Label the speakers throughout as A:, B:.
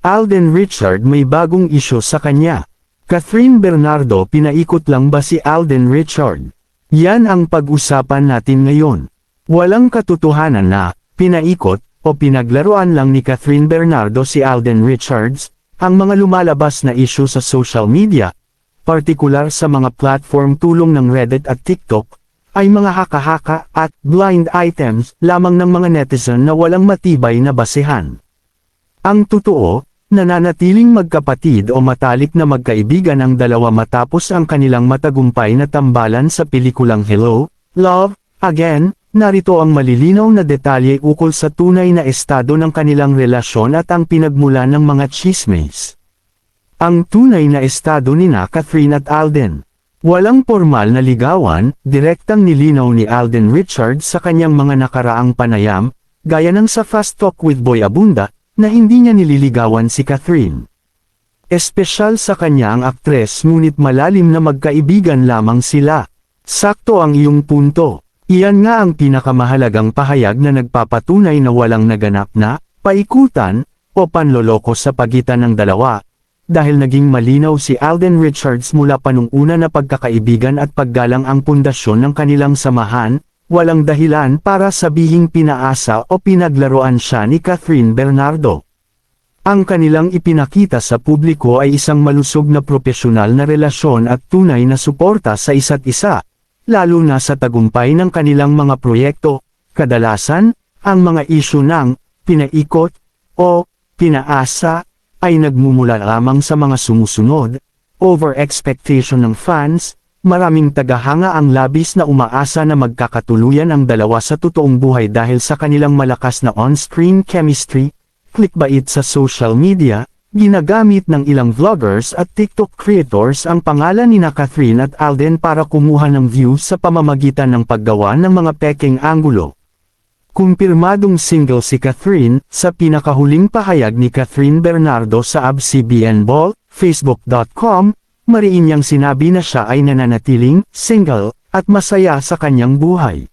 A: Alden Richard may bagong isyu sa kanya. Catherine Bernardo, pinaikot lang ba si Alden Richard? Yan ang pag-usapan natin ngayon. Walang katotohanan na pinaikot o pinaglaruan lang ni Catherine Bernardo si Alden Richards. Ang mga lumalabas na isyu sa social media, partikular sa mga platform tulong ng Reddit at TikTok, ay mga haka-haka at blind items lamang ng mga netizen na walang matibay na basehan. Ang totoo, nananatiling magkapatid o matalik na magkaibigan ang dalawa matapos ang kanilang matagumpay na tambalan sa pelikulang Hello, Love, Again. Narito ang malilinaw na detalye ukol sa tunay na estado ng kanilang relasyon at ang pinagmulan ng mga tsismis. Ang tunay na estado nina Catherine at Alden. Walang formal na ligawan, direktang nilinaw ni Alden Richards sa kanyang mga nakaraang panayam, gaya ng sa Fast Talk with Boy Abunda, na hindi niya nililigawan si Catherine. Espesyal sa kanya ang aktres ngunit malalim na magkaibigan lamang sila. Sakto ang iyong punto. Iyan nga ang pinakamahalagang pahayag na nagpapatunay na walang naganap na paikutan o panloloko sa pagitan ng dalawa, dahil naging malinaw si Alden Richards mula pa nung una na pagkakaibigan at paggalang ang pundasyon ng kanilang samahan, walang dahilan para sabihing pinaasa o pinaglaruan siya ni Catherine Bernardo. Ang kanilang ipinakita sa publiko ay isang malusog na propesyonal na relasyon at tunay na suporta sa isa't isa. Lalo na sa tagumpay ng kanilang mga proyekto. Kadalasan, ang mga isyu ng pinaikot o pinaasa ay nagmumula lamang sa mga sumusunod, over-expectation ng fans. Maraming tagahanga ang labis na umaasa na magkakatuluyan ang dalawa sa totoong buhay dahil sa kanilang malakas na on-screen chemistry. Clickbait sa social media. Ginagamit ng ilang vloggers at TikTok creators ang pangalan ni Catherine at Alden para kumuha ng views sa pamamagitan ng paggawa ng mga peking anggulo. Kumpirmadong single si Catherine, sa pinakahuling pahayag ni Catherine Bernardo sa ABS-CBN Ball, Facebook.com, mariin niyang sinabi na siya ay nananatiling single at masaya sa kanyang buhay.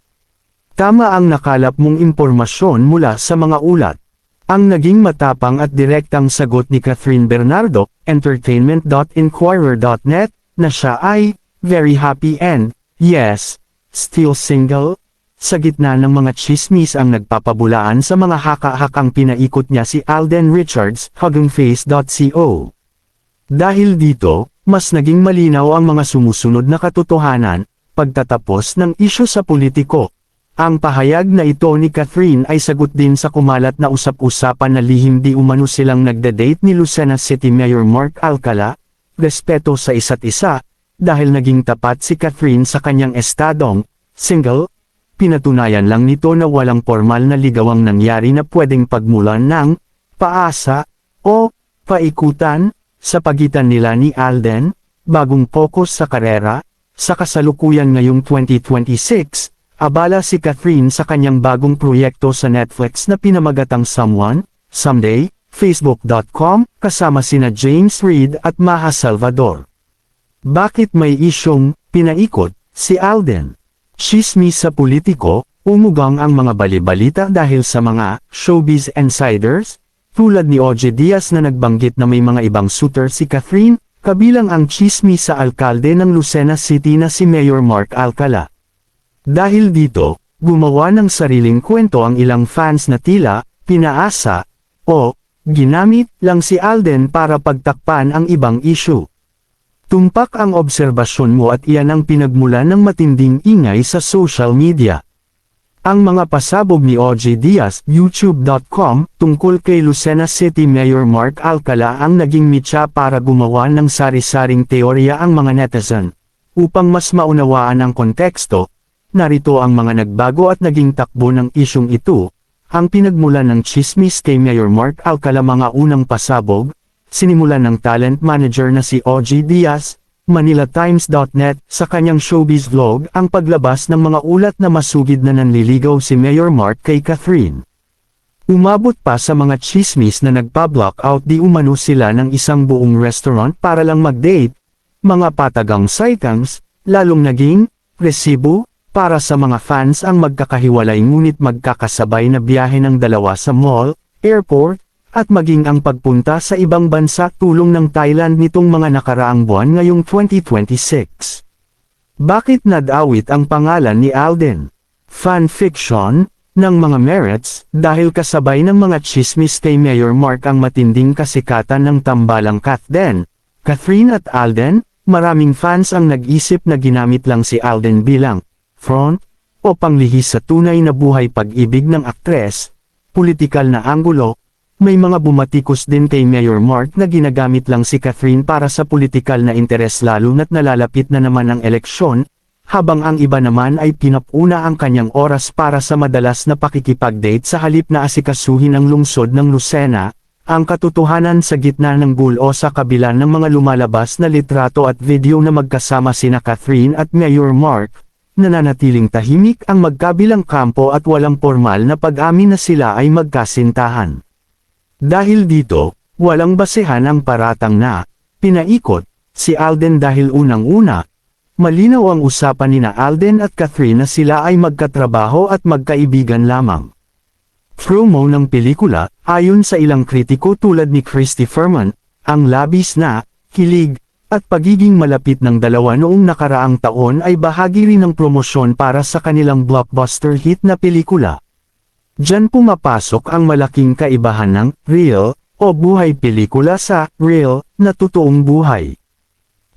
A: Tama ang nakalap mong impormasyon mula sa mga ulat. Ang naging matapang at direktang sagot ni Catherine Bernardo, entertainment.inquirer.net, na siya ay very happy and, yes, still single. Sa gitna ng mga chismis ang nagpapabulaan sa mga haka-hakang pinaikot niya si Alden Richards, huggingface.co. Dahil dito, mas naging malinaw ang mga sumusunod na katotohanan, pagtatapos ng isyu sa politiko. Ang pahayag na ito ni Catherine ay sagot din sa kumalat na usap-usapan na lihim di umano silang nagde-date ni Lucena City Mayor Mark Alcala, respeto sa isa't isa, dahil naging tapat si Catherine sa kanyang estadong single. Pinatunayan lang nito na walang formal na ligawang nangyari na pwedeng pagmulan ng paasa o paikutan sa pagitan nila ni Alden, bagong focus sa karera. Sa kasalukuyan ngayong 2026, abala si Catherine sa kanyang bagong proyekto sa Netflix na pinamagatang Someone, Someday, Facebook.com, kasama sina James Reid at Maha Salvador. Bakit may isyong pinaikot si Alden? Chismis sa politiko, umugang ang mga balibalita dahil sa mga showbiz insiders, tulad ni OJ Diaz na nagbanggit na may mga ibang suitor si Catherine, kabilang ang chismis sa alkalde ng Lucena City na si Mayor Mark Alcala. Dahil dito, gumawa ng sariling kwento ang ilang fans na tila pinaasa o ginamit lang si Alden para pagtakpan ang ibang issue. Tumpak ang obserbasyon mo at iyan ang pinagmulan ng matinding ingay sa social media. Ang mga pasabog ni OJ Diaz, YouTube.com, tungkol kay Lucena City Mayor Mark Alcala ang naging mitya para gumawa ng sari-saring teorya ang mga netizen. Upang mas maunawaan ang konteksto, narito ang mga nagbago at naging takbo ng isyung ito. Ang pinagmulan ng chismis kay Mayor Mark Alcala. Mga unang pasabog, sinimulan ng talent manager na si OJ Diaz, ManilaTimes.net, sa kanyang showbiz vlog ang paglabas ng mga ulat na masugid na nanliligaw si Mayor Mark kay Catherine. Umabot pa sa mga chismis na nagpa-block out di umano sila ng isang buong restaurant para lang mag-date, mga patagang sightings, lalong naging resibo para sa mga fans ang magkakahiwalay ngunit magkakasabay na biyahe ng dalawa sa mall, airport, at maging ang pagpunta sa ibang bansa tulong ng Thailand nitong mga nakaraang buwan ngayong 2026. Bakit nadawit ang pangalan ni Alden? Fanfiction ng mga merits, dahil kasabay ng mga chismis kay Mayor Mark ang matinding kasikatan ng tambalang Catherine at Alden, maraming fans ang nag-isip na ginamit lang si Alden bilang front o panglihis sa tunay na buhay pag-ibig ng aktres, politikal na anggulo. May mga bumatikos din kay Mayor Mark na ginagamit lang si Catherine para sa politikal na interes lalo na't nalalapit na naman ang eleksyon, habang ang iba naman ay pinapuna ang kanyang oras para sa madalas na pakikipag-date sa halip na asikasuhin ang lungsod ng Lucena. Ang katotohanan sa gitna ng gulo sa kabila ng mga lumalabas na litrato at video na magkasama sina Catherine at Mayor Mark, nananatiling tahimik ang magkabilang kampo at walang formal na pag-amin na sila ay magkasintahan. Dahil dito, walang basehan ang paratang na pinaikot si Alden dahil unang-una, malinaw ang usapan nina Alden at Catherine na sila ay magkatrabaho at magkaibigan lamang. Promo ng pelikula, ayon sa ilang kritiko tulad ni Christy Ferman, ang labis na kilig at pagiging malapit ng dalawa noong nakaraang taon ay bahagi rin ng promosyon para sa kanilang blockbuster hit na pelikula. Diyan pumapasok ang malaking kaibahan ng real o buhay pelikula sa real na totoong buhay.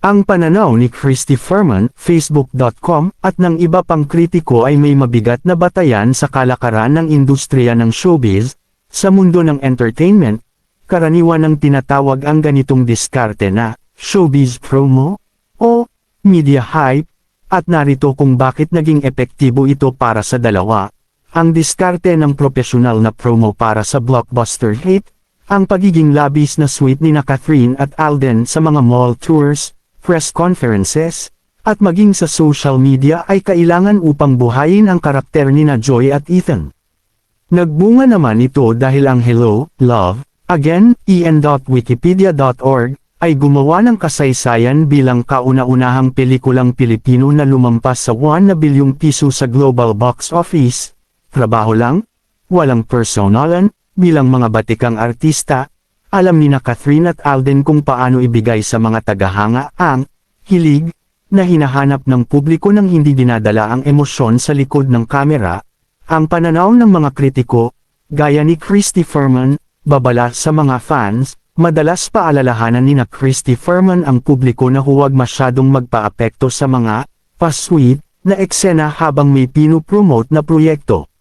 A: Ang pananaw ni Christy Ferman, Facebook.com, at ng iba pang kritiko ay may mabigat na batayan sa kalakaran ng industriya ng showbiz. Sa mundo ng entertainment, karaniwan ang tinatawag ang ganitong diskarte na showbiz promo o media hype, at narito kung bakit naging epektibo ito para sa dalawa. Ang diskarte ng profesional na promo para sa blockbuster hit, ang pagiging labis na sweet ni Catherine at Alden sa mga mall tours, press conferences, at maging sa social media ay kailangan upang buhayin ang karakter ni Joy at Ethan. Nagbunga naman ito dahil ang Hello, Love, Again, en.wikipedia.org, ay gumawa ng kasaysayan bilang kauna-unahang pelikulang Pilipino na lumampas sa 1 bilyong piso sa global box office. Trabaho lang, walang personalan, bilang mga batikang artista. Alam ni Catherine at Alden kung paano ibigay sa mga tagahanga ang hilig na hinahanap ng publiko nang hindi dinadala ang emosyon sa likod ng kamera. Ang pananaw ng mga kritiko, gaya ni Christy Ferman, babala sa mga fans, madalas paalalahanan ni Christy Ferman ang publiko na huwag masyadong magpaapekto sa mga pa-sweet na eksena habang may pinopromote na proyekto.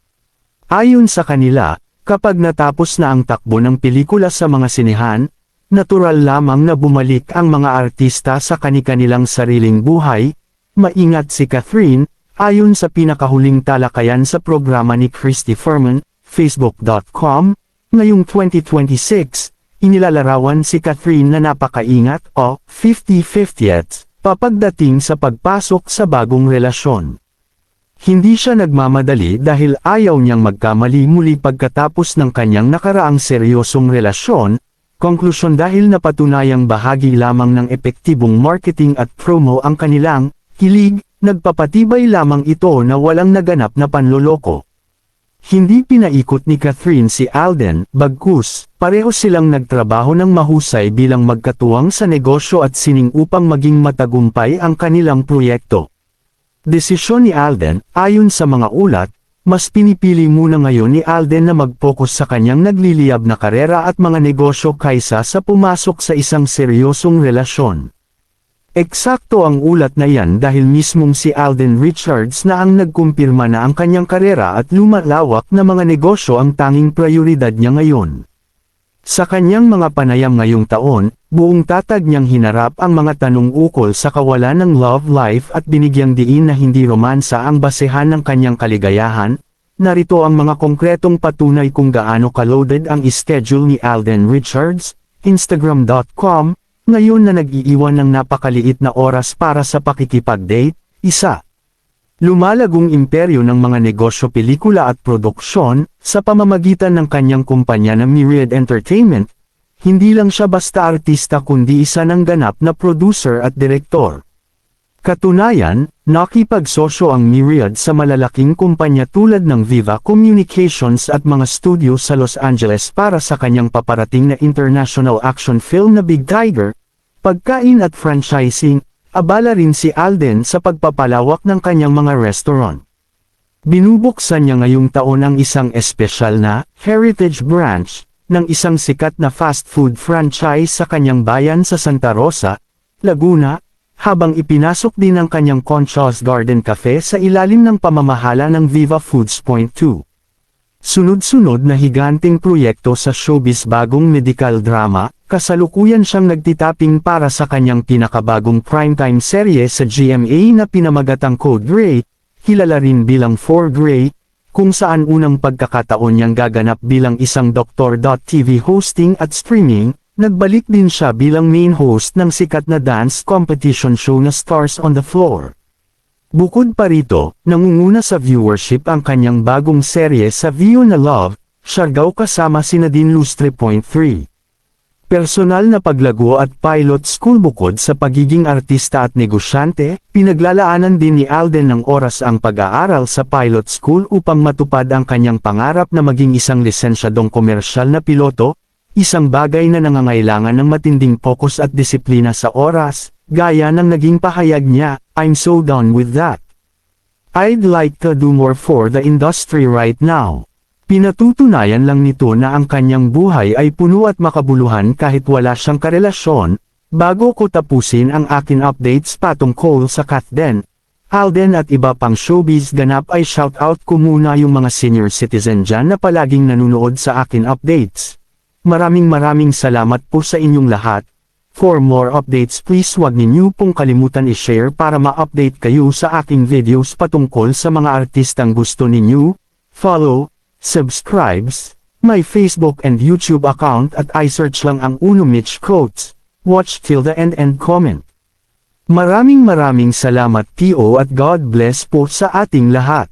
A: Ayon sa kanila, kapag natapos na ang takbo ng pelikula sa mga sinehan, natural lamang na bumalik ang mga artista sa kani-kanilang sariling buhay. Maingat si Catherine, ayon sa pinakahuling talakayan sa programa ni Christy Ferman, Facebook.com, ngayong 2026, inilalarawan si Catherine na napakaingat o 50-50th papagdating sa pagpasok sa bagong relasyon. Hindi siya nagmamadali dahil ayaw niyang magkamali muli pagkatapos ng kanyang nakaraang seryosong relasyon. Konklusyon, dahil napatunayang bahagi lamang ng epektibong marketing at promo ang kanilang hilig, nagpapatibay lamang ito na walang naganap na panloloko. Hindi pinaikot ni Catherine si Alden, bagkus, pareho silang nagtrabaho ng mahusay bilang magkatuwang sa negosyo at sining upang maging matagumpay ang kanilang proyekto. Desisyon ni Alden, ayon sa mga ulat, mas pinipili muna ngayon ni Alden na mag-focus sa kanyang nagliliyab na karera at mga negosyo kaysa sa pumasok sa isang seryosong relasyon. Eksakto ang ulat na yan dahil mismong si Alden Richards na ang nagkumpirma na ang kanyang karera at lumalawak na mga negosyo ang tanging prioridad niya ngayon. Sa kanyang mga panayam ngayong taon, buong tatag niyang hinarap ang mga tanong ukol sa kawalan ng love life at binigyang diin na hindi romansa ang basehan ng kanyang kaligayahan. Narito ang mga konkretong patunay kung gaano ka-loaded ang schedule ni Alden Richards. Instagram.com, ngayon na nag-iiwan ng napakaliit na oras para sa pakikipag-date. 1. Lumalagong imperyo ng mga negosyo, pelikula at produksyon, sa pamamagitan ng kanyang kumpanya na Myriad Entertainment. Hindi lang siya basta artista kundi isa ng ganap na producer at direktor. Katunayan, Nakipagsosyo ang Myriad sa malalaking kumpanya tulad ng Viva Communications at mga studio sa Los Angeles para sa kanyang paparating na international action film na Big Tiger. Pagkain at franchising, abala rin si Alden sa pagpapalawak ng kanyang mga restaurant. Binubuksan niya ngayong taon ang isang espesyal na Heritage Branch ng isang sikat na fast food franchise sa kanyang bayan sa Santa Rosa, Laguna, habang ipinasok din ang kanyang Concha's Garden Cafe sa ilalim ng pamamahala ng Viva Foods Point 2. Sunod-sunod na higanting proyekto sa showbiz bagong medical drama, kasalukuyan siyang nagtitaping para sa kanyang pinakabagong primetime serye sa GMA na pinamagatang Code Grey, kilala rin bilang 4 Grey, kung saan unang pagkakataon niyang gaganap bilang isang Doktor. TV hosting at streaming. Nagbalik din siya bilang main host ng sikat na dance competition show na Stars on the Floor. Bukod pa rito, nangunguna sa viewership ang kanyang bagong serye sa View na Love, Siargao kasama si Nadine Lustre.3. Personal na paglago at pilot school bukod sa pagiging artista at negosyante, pinaglalaanan din ni Alden ng oras ang pag-aaral sa pilot school upang matupad ang kanyang pangarap na maging isang lisensyadong komersyal na piloto, isang bagay na nangangailangan ng matinding focus at disiplina sa oras, gaya ng naging pahayag niya, "I'm so done with that. I'd like to do more for the industry right now." Pinatutunayan lang nito na ang kanyang buhay ay puno at makabuluhan kahit wala siyang karelasyon. Bago ko tapusin ang akin updates patungkol sa Kathden, Alden at iba pang showbiz ganap ay shoutout ko muna yung mga senior citizen dyan na palaging nanunood sa akin updates. Maraming salamat po sa inyong lahat. For more updates please wag ninyo pong kalimutan i-share para ma-update kayo sa aking videos patungkol sa mga artistang gusto ninyo. Follow, subscribes, my Facebook and YouTube account at i-search lang ang Uno Mitch Quotes. Watch till the end and comment. Maraming salamat po at God bless po sa ating lahat.